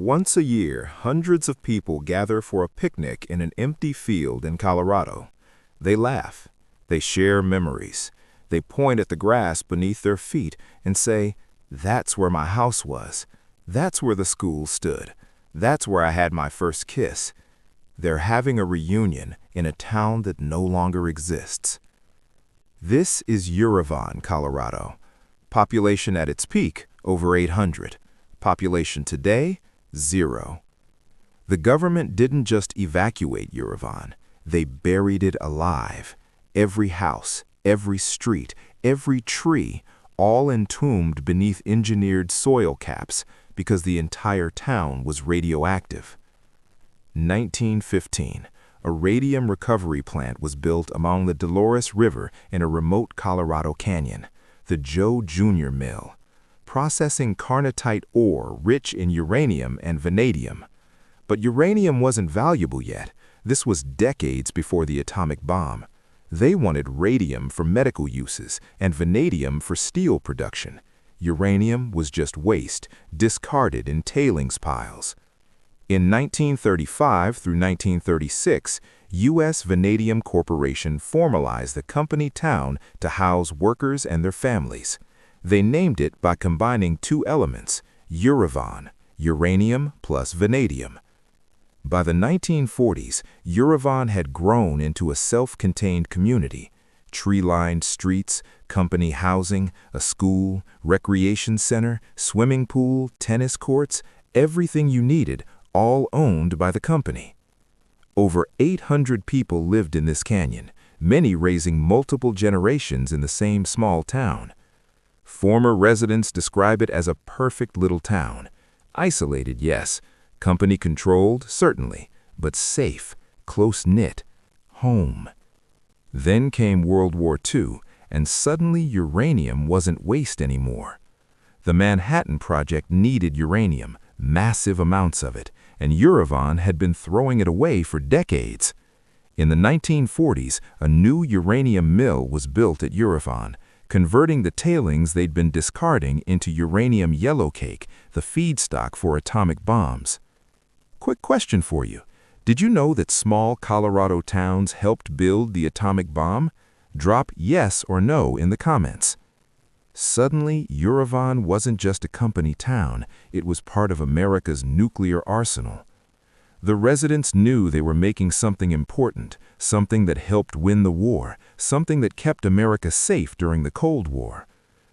Once a year, hundreds of people gather for a picnic in an empty field in Colorado. They laugh. They share memories. They point at the grass beneath their feet and say, "That's where my house was. That's where the school stood. That's where I had my first kiss." They're having a reunion in a town that no longer exists. This is Uravan, Colorado. Population at its peak, over 800. Population today, 0. The government didn't just evacuate Uravan. They buried it alive. Every house, every street, every tree, all entombed beneath engineered soil caps because the entire town was radioactive. 1915, a radium recovery plant was built along the Dolores River in a remote Colorado canyon, the Joe Jr. Mill, processing carnotite ore rich in uranium and vanadium. But uranium wasn't valuable yet. This was decades before the atomic bomb. They wanted radium for medical uses and vanadium for steel production. Uranium was just waste, discarded in tailings piles. In 1935 through 1936, U.S. Vanadium Corporation formalized the company town to house workers and their families. They named it by combining two elements, Uravan, uranium plus vanadium. By the 1940s, Uravan had grown into a self-contained community. Tree-lined streets, company housing, a school, recreation center, swimming pool, tennis courts, everything you needed, all owned by the company. Over 800 people lived in this canyon, many raising multiple generations in the same small town. Former residents describe it as a perfect little town. Isolated, yes. Company-controlled, certainly, but safe, close-knit, home. Then came World War II, and suddenly uranium wasn't waste anymore. The Manhattan Project needed uranium, massive amounts of it, and Uravan had been throwing it away for decades. In the 1940s, a new uranium mill was built at Uravan, converting the tailings they'd been discarding into uranium yellowcake, the feedstock for atomic bombs. Quick question for you. Did you know that small Colorado towns helped build the atomic bomb? Drop yes or no in the comments. Suddenly, Uravan wasn't just a company town, it was part of America's nuclear arsenal. The residents knew they were making something important, something that helped win the war, something that kept America safe during the Cold War.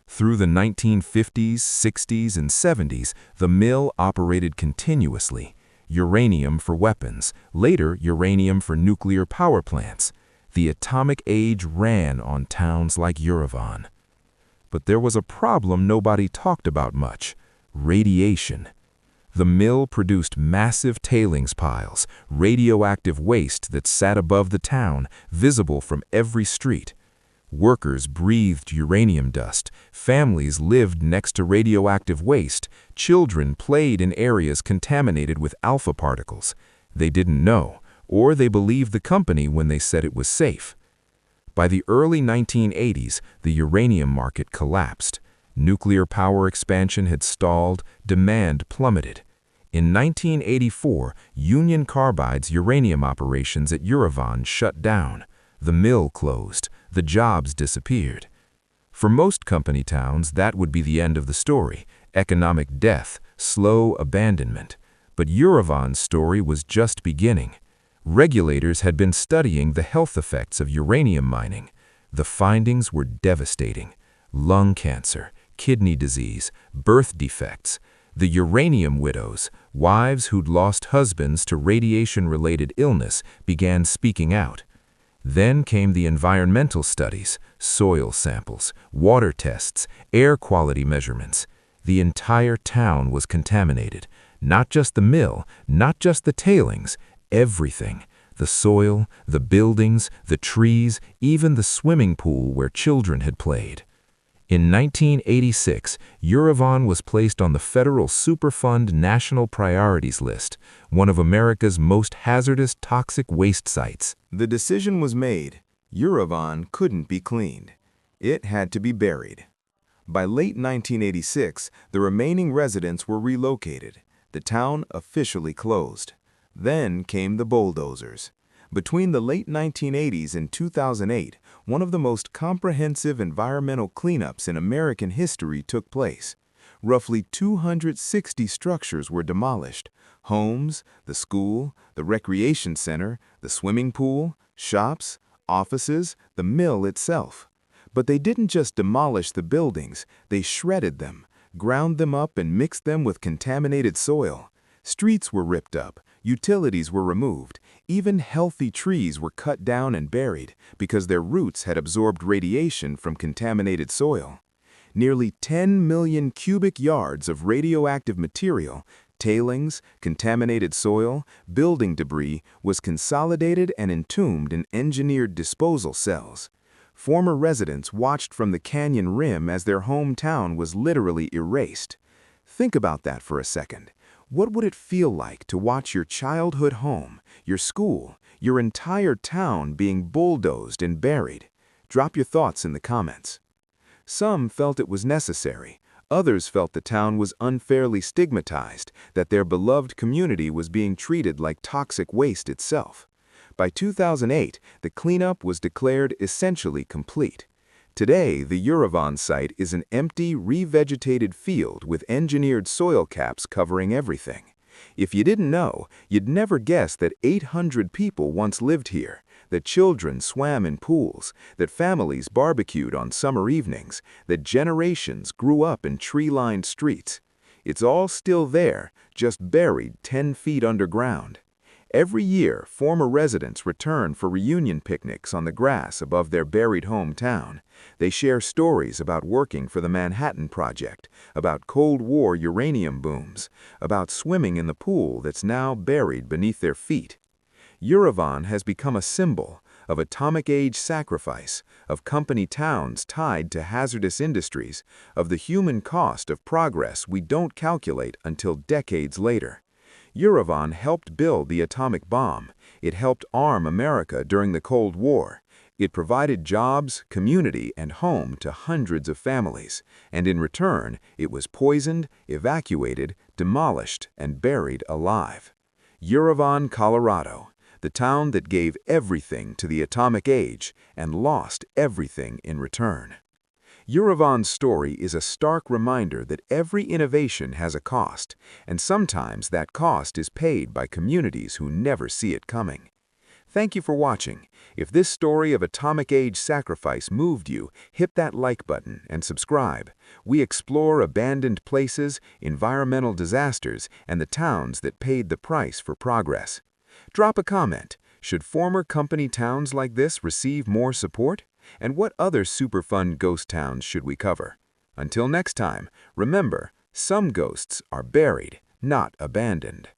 Through the 1950s, 60s, and 70s, the mill operated continuously. Uranium for weapons, later uranium for nuclear power plants. The atomic age ran on towns like Uravan. But there was a problem nobody talked about much: radiation. The mill produced massive tailings piles, radioactive waste that sat above the town, visible from every street. Workers breathed uranium dust, families lived next to radioactive waste, children played in areas contaminated with alpha particles. They didn't know, or they believed the company when they said it was safe. By the early 1980s, the uranium market collapsed. Nuclear power expansion had stalled, demand plummeted. In 1984, Union Carbide's uranium operations at Uravan shut down. The mill closed. The jobs disappeared. For most company towns, that would be the end of the story: economic death, slow abandonment. But Uravan's story was just beginning. Regulators had been studying the health effects of uranium mining. The findings were devastating: lung cancer, kidney disease, birth defects. The uranium widows, wives who'd lost husbands to radiation-related illness, began speaking out. Then came the environmental studies, soil samples, water tests, air quality measurements. The entire town was contaminated. Not just the mill, not just the tailings, everything. The soil, the buildings, the trees, even the swimming pool where children had played. In 1986, Uravan was placed on the federal Superfund National Priorities List, one of America's most hazardous toxic waste sites. The decision was made. Uravan couldn't be cleaned. It had to be buried. By late 1986, the remaining residents were relocated. The town officially closed. Then came the bulldozers. Between the late 1980s and 2008, one of the most comprehensive environmental cleanups in American history took place. Roughly 260 structures were demolished: homes, the school, the recreation center, the swimming pool, shops, offices, the mill itself. But they didn't just demolish the buildings, they shredded them, ground them up and mixed them with contaminated soil. Streets were ripped up, utilities were removed, even healthy trees were cut down and buried because their roots had absorbed radiation from contaminated soil. Nearly 10 million cubic yards of radioactive material, tailings, contaminated soil, building debris was consolidated and entombed in engineered disposal cells. Former residents watched from the canyon rim as their hometown was literally erased. Think about that for a second. What would it feel like to watch your childhood home, your school, your entire town being bulldozed and buried? Drop your thoughts in the comments. Some felt it was necessary. Others felt the town was unfairly stigmatized, that their beloved community was being treated like toxic waste itself. By 2008, the cleanup was declared essentially complete. Today, the Uravan site is an empty, revegetated field with engineered soil caps covering everything. If you didn't know, you'd never guess that 800 people once lived here, that children swam in pools, that families barbecued on summer evenings, that generations grew up in tree-lined streets. It's all still there, just buried 10 feet underground. Every year, former residents return for reunion picnics on the grass above their buried hometown. They share stories about working for the Manhattan Project, about Cold War uranium booms, about swimming in the pool that's now buried beneath their feet. Uravan has become a symbol of atomic-age sacrifice, of company towns tied to hazardous industries, of the human cost of progress we don't calculate until decades later. Uravan helped build the atomic bomb. It helped arm America during the Cold War. It provided jobs, community, and home to hundreds of families. And in return, it was poisoned, evacuated, demolished, and buried alive. Uravan, Colorado, the town that gave everything to the atomic age and lost everything in return. Uravan's story is a stark reminder that every innovation has a cost, and sometimes that cost is paid by communities who never see it coming. Thank you for watching. If this story of atomic age sacrifice moved you, hit that like button and subscribe. We explore abandoned places, environmental disasters, and the towns that paid the price for progress. Drop a comment. Should former company towns like this receive more support? And what other Superfund ghost towns should we cover? Until next time, remember, some ghosts are buried, not abandoned.